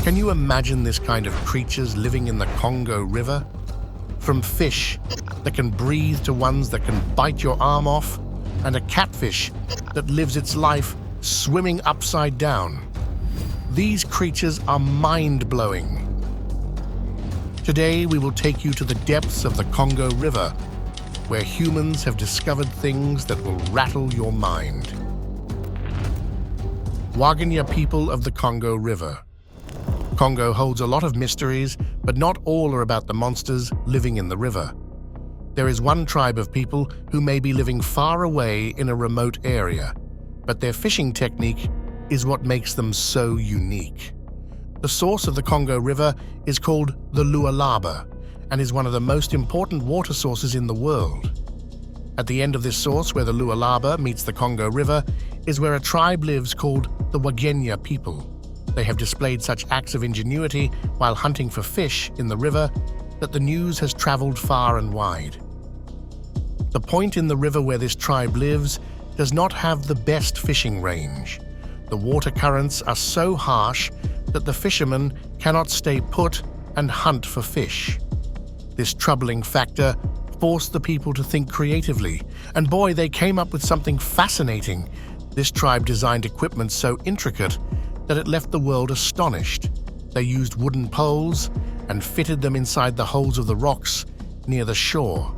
Can you imagine this kind of creatures living in the Congo River? From fish that can breathe to ones that can bite your arm off, and a catfish that lives its life swimming upside down. These creatures are mind-blowing. Today we will take you to the depths of the Congo River, where humans have discovered things that will rattle your mind. Waga people of the Congo River. Congo holds a lot of mysteries, but not all are about the monsters living in the river. There is one tribe of people who may be living far away in a remote area, but their fishing technique is what makes them so unique. The source of the Congo River is called the Lualaba and is one of the most important water sources in the world. At the end of this source, where the Lualaba meets the Congo River, is where a tribe lives called the Waga people. They have displayed such acts of ingenuity while hunting for fish in the river that the news has traveled far and wide. The point in the river where this tribe lives does not have the best fishing range. The water currents are so harsh that the fishermen cannot stay put and hunt for fish. This troubling factor forced the people to think creatively, and boy, they came up with something fascinating. This tribe designed equipment so intricate that it left the world astonished. They used wooden poles and fitted them inside the holes of the rocks near the shore.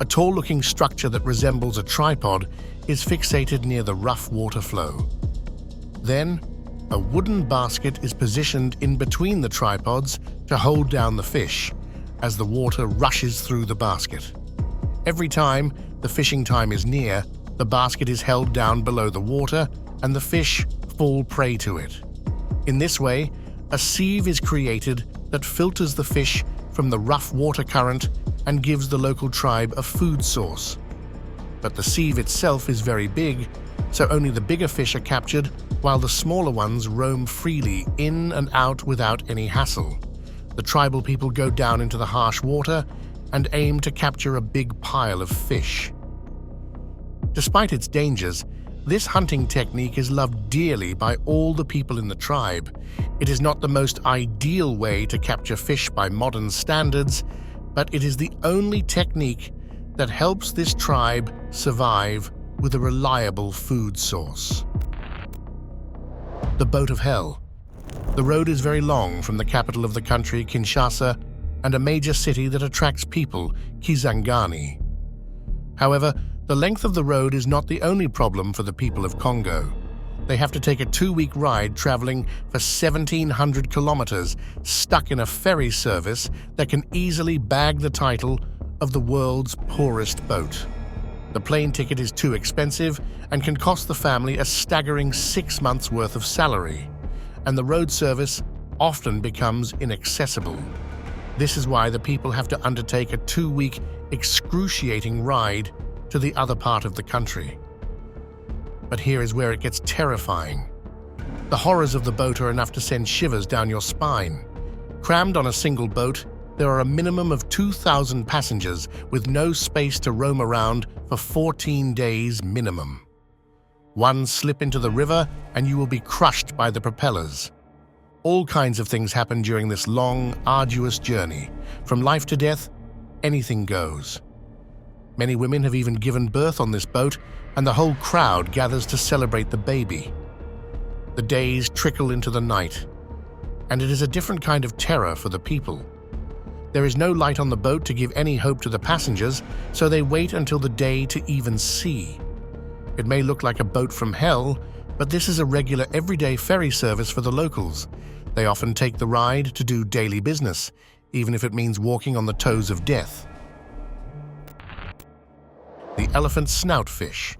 A tall-looking structure that resembles a tripod is fixated near the rough water flow. Then, a wooden basket is positioned in between the tripods to hold down the fish as the water rushes through the basket. Every time the fishing time is near, the basket is held down below the water and the fish fall prey to it. In this way, a sieve is created that filters the fish from the rough water current and gives the local tribe a food source. But the sieve itself is very big, so only the bigger fish are captured while the smaller ones roam freely in and out without any hassle. The tribal people go down into the harsh water and aim to capture a big pile of fish. Despite its dangers, this hunting technique is loved dearly by all the people in the tribe. It is not the most ideal way to capture fish by modern standards, but it is the only technique that helps this tribe survive with a reliable food source. The Boat of Hell. The road is very long from the capital of the country, Kinshasa, and a major city that attracts people, Kisangani. However, the length of the road is not the only problem for the people of Congo. They have to take a 2-week ride traveling for 1,700 kilometers, stuck in a ferry service that can easily bag the title of the world's poorest boat. The plane ticket is too expensive and can cost the family a staggering 6 months' worth of salary, and the road service often becomes inaccessible. This is why the people have to undertake a 2-week excruciating ride to the other part of the country. But here is where it gets terrifying. The horrors of the boat are enough to send shivers down your spine. Crammed on a single boat, there are a minimum of 2,000 passengers with no space to roam around for 14 days minimum. One slip into the river and you will be crushed by the propellers. All kinds of things happen during this long, arduous journey. From life to death, anything goes. Many women have even given birth on this boat, and the whole crowd gathers to celebrate the baby. The days trickle into the night, and it is a different kind of terror for the people. There is no light on the boat to give any hope to the passengers, so they wait until the day to even see. It may look like a boat from hell, but this is a regular everyday ferry service for the locals. They often take the ride to do daily business, even if it means walking on the toes of death. The elephant snout fish.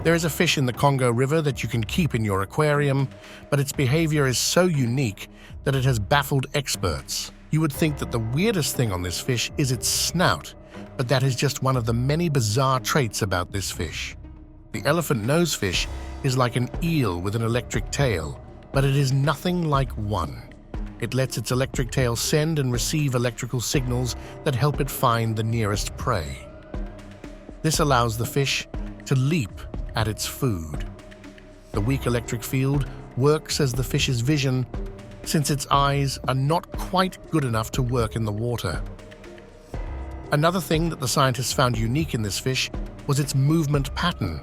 There is a fish in the Congo River that you can keep in your aquarium, but its behavior is so unique that it has baffled experts. You would think that the weirdest thing on this fish is its snout, but that is just one of the many bizarre traits about this fish. The elephant nosefish is like an eel with an electric tail, but it is nothing like one. It lets its electric tail send and receive electrical signals that help it find the nearest prey. This allows the fish to leap at its food. The weak electric field works as the fish's vision since its eyes are not quite good enough to work in the water. Another thing that the scientists found unique in this fish was its movement pattern.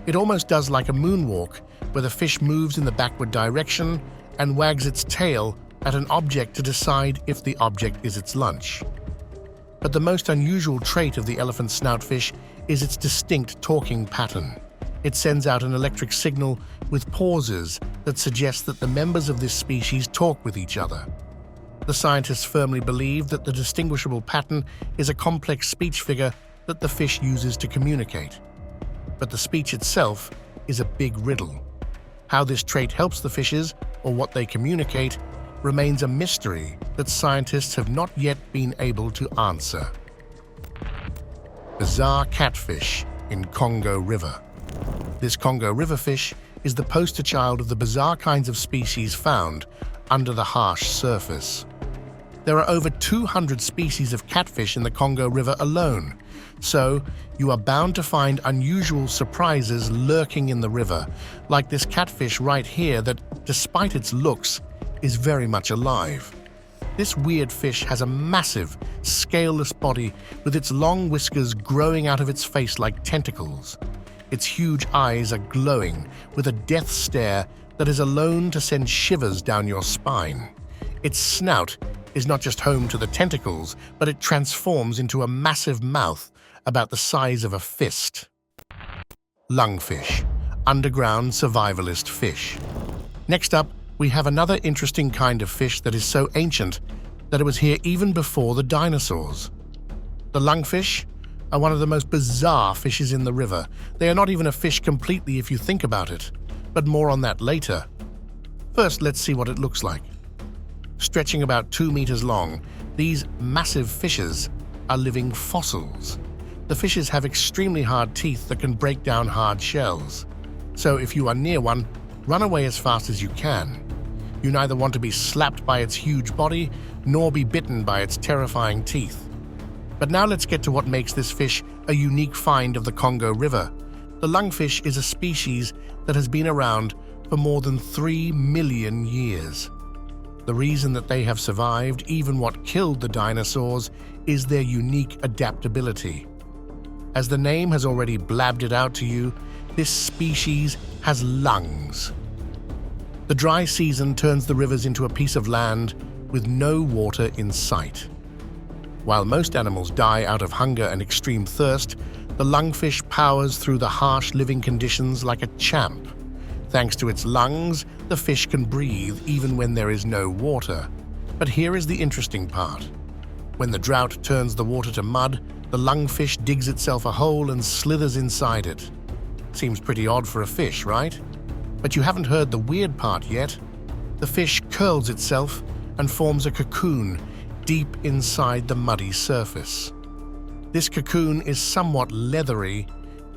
It almost does like a moonwalk, where the fish moves in the backward direction and wags its tail at an object to decide if the object is its lunch. But the most unusual trait of the elephant snoutfish is its distinct talking pattern. It sends out an electric signal with pauses that suggest that the members of this species talk with each other. The scientists firmly believe that the distinguishable pattern is a complex speech figure that the fish uses to communicate. But the speech itself is a big riddle. How this trait helps the fishes, or what they communicate, remains a mystery that scientists have not yet been able to answer. Bizarre catfish in Congo River. This Congo River fish is the poster child of the bizarre kinds of species found under the harsh surface. There are over 200 species of catfish in the Congo River alone, so you are bound to find unusual surprises lurking in the river, like this catfish right here that, despite its looks, is very much alive. This weird fish has a massive, scaleless body with its long whiskers growing out of its face like tentacles. Its huge eyes are glowing with a death stare that is alone to send shivers down your spine. Its snout is not just home to the tentacles, but it transforms into a massive mouth about the size of a fist. Lungfish, underground survivalist fish. Next up, we have another interesting kind of fish that is so ancient that it was here even before the dinosaurs. The lungfish are one of the most bizarre fishes in the river. They are not even a fish completely if you think about it, but more on that later. First, let's see what it looks like. Stretching about 2 meters long, these massive fishes are living fossils. The fishes have extremely hard teeth that can break down hard shells. So if you are near one, run away as fast as you can. You neither want to be slapped by its huge body, nor be bitten by its terrifying teeth. But now let's get to what makes this fish a unique find of the Congo River. The lungfish is a species that has been around for more than 3 million years. The reason that they have survived, even what killed the dinosaurs, is their unique adaptability. As the name has already blabbed it out to you, this species has lungs. The dry season turns the rivers into a piece of land with no water in sight. While most animals die out of hunger and extreme thirst, the lungfish powers through the harsh living conditions like a champ. Thanks to its lungs, the fish can breathe even when there is no water. But here is the interesting part. When the drought turns the water to mud, the lungfish digs itself a hole and slithers inside it. Seems pretty odd for a fish, right? But you haven't heard the weird part yet. The fish curls itself and forms a cocoon deep inside the muddy surface. This cocoon is somewhat leathery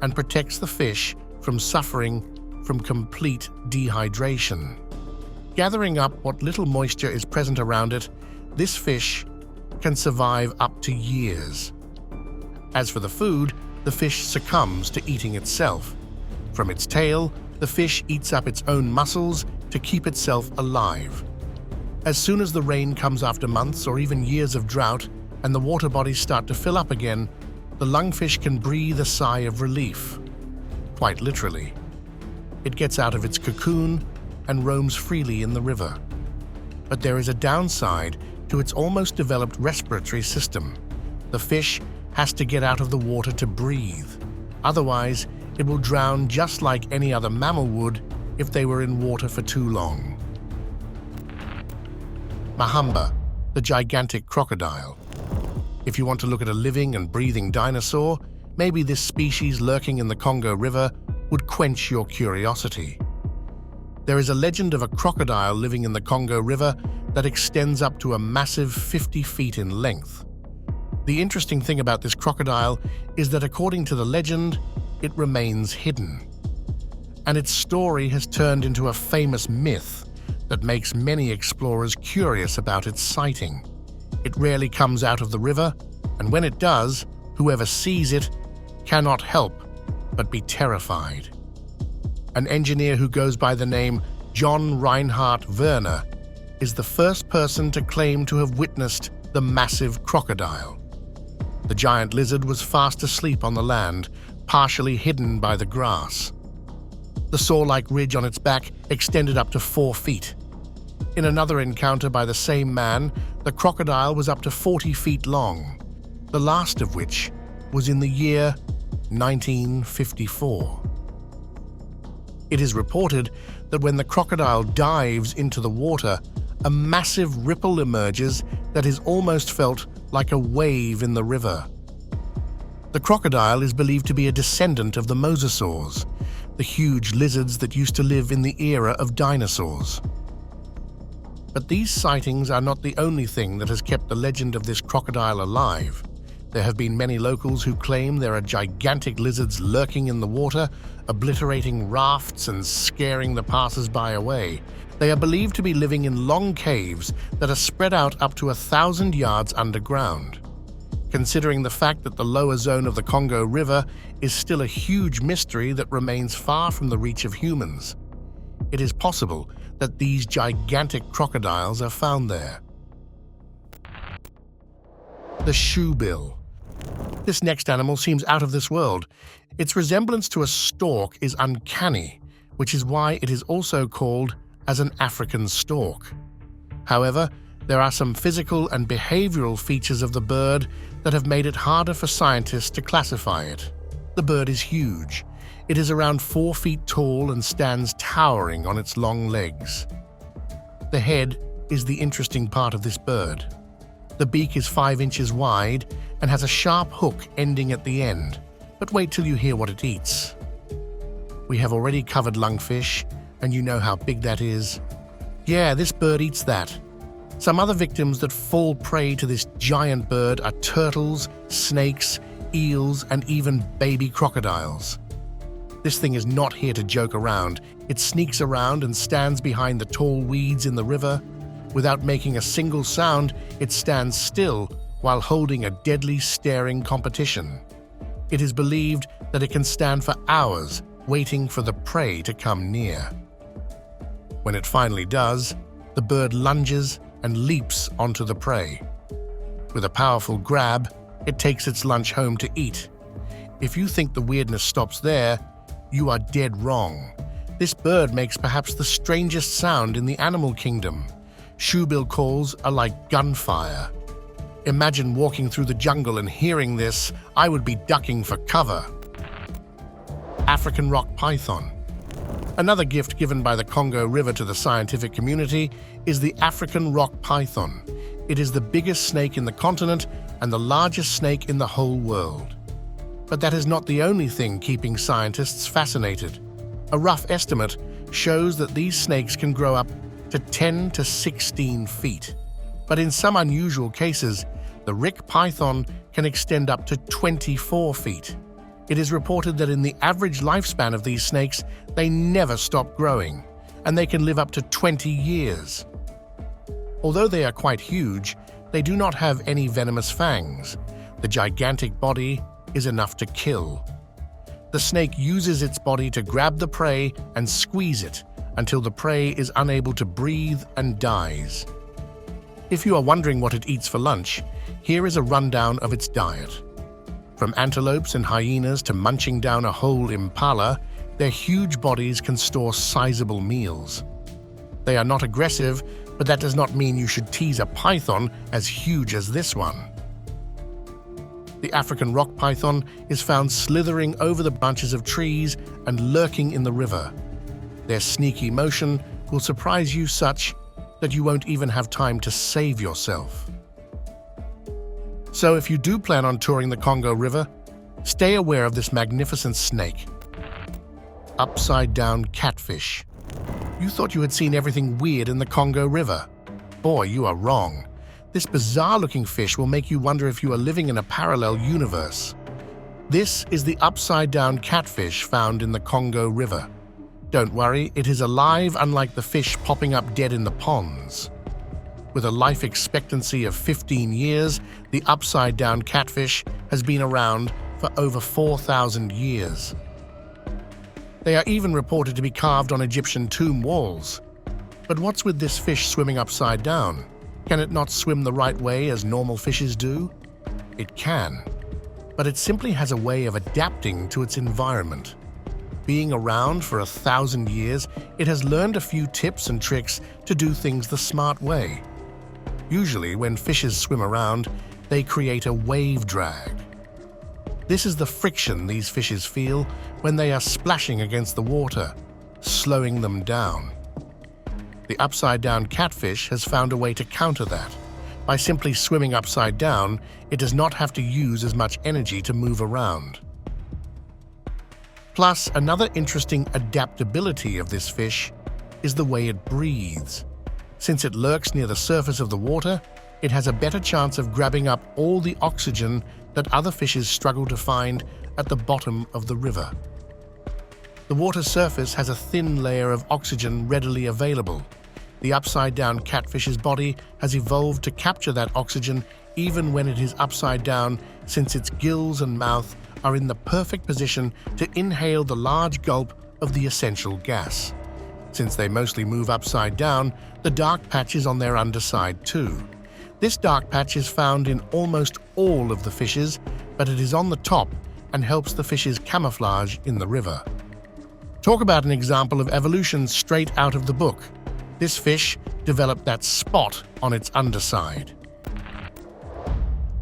and protects the fish from suffering from complete dehydration. Gathering up what little moisture is present around it, this fish can survive up to years. As for the food, the fish succumbs to eating itself. From its tail, the fish eats up its own muscles to keep itself alive. As soon as the rain comes after months or even years of drought and the water bodies start to fill up again, the lungfish can breathe a sigh of relief. Quite literally. It gets out of its cocoon and roams freely in the river. But there is a downside to its almost developed respiratory system. The fish has to get out of the water to breathe. Otherwise, it will drown just like any other mammal would if they were in water for too long. Maha, the gigantic crocodile. If you want to look at a living and breathing dinosaur, maybe this species lurking in the Congo River would quench your curiosity. There is a legend of a crocodile living in the Congo River that extends up to a massive 50 feet in length. The interesting thing about this crocodile is that according to the legend, it remains hidden. And its story has turned into a famous myth that makes many explorers curious about its sighting. It rarely comes out of the river, and when it does, whoever sees it cannot help but be terrified. An engineer who goes by the name John Reinhard Werner is the first person to claim to have witnessed the massive crocodile. The giant lizard was fast asleep on the land, partially hidden by the grass. The saw-like ridge on its back extended up to 4 feet. In another encounter by the same man, the crocodile was up to 40 feet long, the last of which was in the year 1954. It is reported that when the crocodile dives into the water, a massive ripple emerges that is almost felt like a wave in the river. The crocodile is believed to be a descendant of the mosasaurs, the huge lizards that used to live in the era of dinosaurs. But these sightings are not the only thing that has kept the legend of this crocodile alive. There have been many locals who claim there are gigantic lizards lurking in the water, obliterating rafts and scaring the passers-by away. They are believed to be living in long caves that are spread out up to 1,000 yards underground. Considering the fact that the lower zone of the Congo River is still a huge mystery that remains far from the reach of humans, it is possible that these gigantic crocodiles are found there. The shoebill. This next animal seems out of this world. Its resemblance to a stork is uncanny, which is why it is also called as an African stork. However, there are some physical and behavioral features of the bird that have made it harder for scientists to classify it. The bird is huge. It is around 4 feet tall and stands towering on its long legs. The head is the interesting part of this bird. The beak is 5 inches wide and has a sharp hook ending at the end. But wait till you hear what it eats. We have already covered lungfish, and you know how big that is. Yeah, this bird eats that. Some other victims that fall prey to this giant bird are turtles, snakes, eels, and even baby crocodiles. This thing is not here to joke around. It sneaks around and stands behind the tall weeds in the river. Without making a single sound, it stands still while holding a deadly staring competition. It is believed that it can stand for hours waiting for the prey to come near. When it finally does, the bird lunges and leaps onto the prey. With a powerful grab, it takes its lunch home to eat. If you think the weirdness stops there, you are dead wrong. This bird makes perhaps the strangest sound in the animal kingdom. Shoebill calls are like gunfire. Imagine walking through the jungle and hearing this. I would be ducking for cover. African rock python. Another gift given by the Congo River to the scientific community is the African rock python. It is the biggest snake in the continent and the largest snake in the whole world. But that is not the only thing keeping scientists fascinated. A rough estimate shows that these snakes can grow up to 10 to 16 feet. But in some unusual cases, the rick python can extend up to 24 feet. It is reported that in the average lifespan of these snakes, they never stop growing, and they can live up to 20 years. Although they are quite huge, they do not have any venomous fangs. The gigantic body is enough to kill. The snake uses its body to grab the prey and squeeze it until the prey is unable to breathe and dies. If you are wondering what it eats for lunch, here is a rundown of its diet. From antelopes and hyenas to munching down a whole impala, their huge bodies can store sizable meals. They are not aggressive, but that does not mean you should tease a python as huge as this one. The African rock python is found slithering over the branches of trees and lurking in the river. Their sneaky motion will surprise you such that you won't even have time to save yourself. So if you do plan on touring the Congo River, stay aware of this magnificent snake. Upside-down catfish. You thought you had seen everything weird in the Congo River. Boy, you are wrong. This bizarre-looking fish will make you wonder if you are living in a parallel universe. This is the upside-down catfish found in the Congo River. Don't worry, it is alive unlike the fish popping up dead in the ponds. With a life expectancy of 15 years, the upside-down catfish has been around for over 4,000 years. They are even reported to be carved on Egyptian tomb walls. But what's with this fish swimming upside down? Can it not swim the right way as normal fishes do? It can, but it simply has a way of adapting to its environment. Being around for 1,000 years, it has learned a few tips and tricks to do things the smart way. Usually, when fishes swim around, they create a wave drag. This is the friction these fishes feel when they are splashing against the water, slowing them down. The upside-down catfish has found a way to counter that. By simply swimming upside down, it does not have to use as much energy to move around. Plus, another interesting adaptability of this fish is the way it breathes. Since it lurks near the surface of the water, it has a better chance of grabbing up all the oxygen that other fishes struggle to find at the bottom of the river. The water's surface has a thin layer of oxygen readily available. The upside-down catfish's body has evolved to capture that oxygen even when it is upside down, since its gills and mouth are in the perfect position to inhale the large gulp of the essential gas. Since they mostly move upside down, the dark patch is on their underside too. This dark patch is found in almost all of the fishes, but it is on the top and helps the fish's camouflage in the river. Talk about an example of evolution straight out of the book. This fish developed that spot on its underside.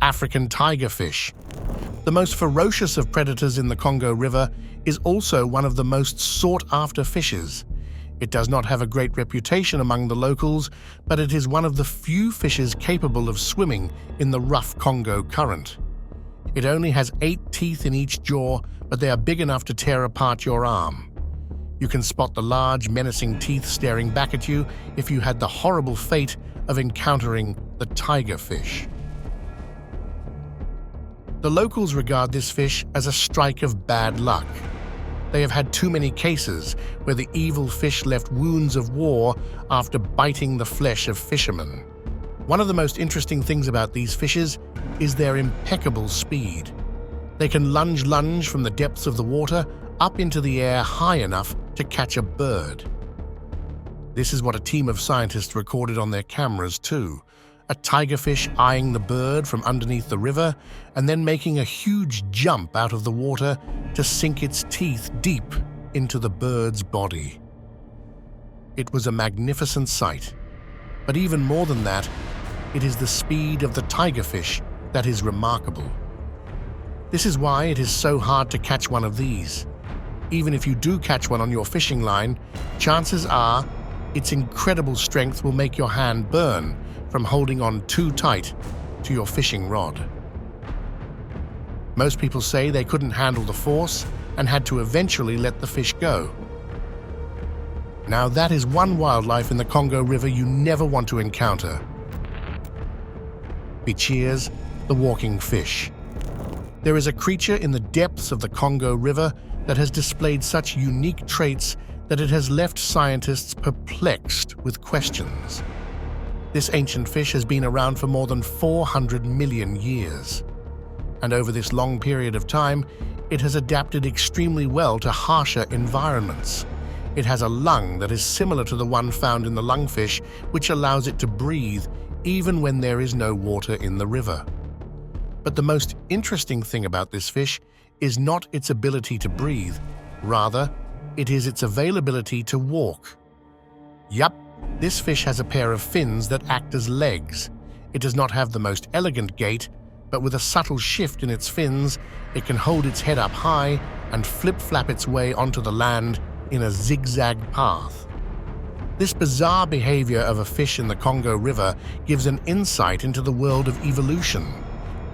African tigerfish. The most ferocious of predators in the Congo River is also one of the most sought-after fishes. It does not have a great reputation among the locals, but it is one of the few fishes capable of swimming in the rough Congo current. It only has 8 teeth in each jaw, but they are big enough to tear apart your arm. You can spot the large, menacing teeth staring back at you if you had the horrible fate of encountering the tigerfish. The locals regard this fish as a strike of bad luck. They have had too many cases where the evil fish left wounds of war after biting the flesh of fishermen. One of the most interesting things about these fishes is their impeccable speed. They can lunge from the depths of the water up into the air high enough to catch a bird. This is what a team of scientists recorded on their cameras too. A tigerfish eyeing the bird from underneath the river and then making a huge jump out of the water to sink its teeth deep into the bird's body. It was a magnificent sight, but even more than that, it is the speed of the tigerfish that is remarkable. This is why it is so hard to catch one of these. Even if you do catch one on your fishing line, chances are its incredible strength will make your hand burn from holding on too tight to your fishing rod. Most people say they couldn't handle the force and had to eventually let the fish go. Now that is one wildlife in the Congo River you never want to encounter. Bizar, the walking fish. There is a creature in the depths of the Congo River that has displayed such unique traits that it has left scientists perplexed with questions. This ancient fish has been around for more than 400 million years. And over this long period of time, it has adapted extremely well to harsher environments. It has a lung that is similar to the one found in the lungfish, which allows it to breathe even when there is no water in the river. But the most interesting thing about this fish is not its ability to breathe, rather, it is its availability to walk. Yup, this fish has a pair of fins that act as legs. It does not have the most elegant gait, but with a subtle shift in its fins, it can hold its head up high and flip-flap its way onto the land in a zigzag path. This bizarre behavior of a fish in the Congo River gives an insight into the world of evolution.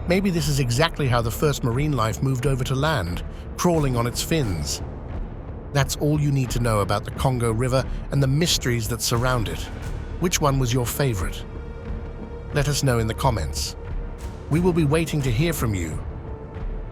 Maybe this is exactly how the first marine life moved over to land, crawling on its fins. That's all you need to know about the Congo River and the mysteries that surround it. Which one was your favorite? Let us know in the comments. We will be waiting to hear from you.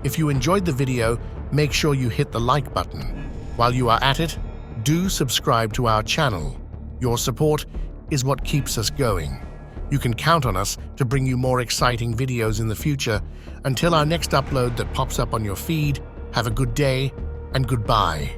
If you enjoyed the video, make sure you hit the like button. While you are at it, do subscribe to our channel. Your support is what keeps us going. You can count on us to bring you more exciting videos in the future. Until our next upload that pops up on your feed, have a good day and goodbye.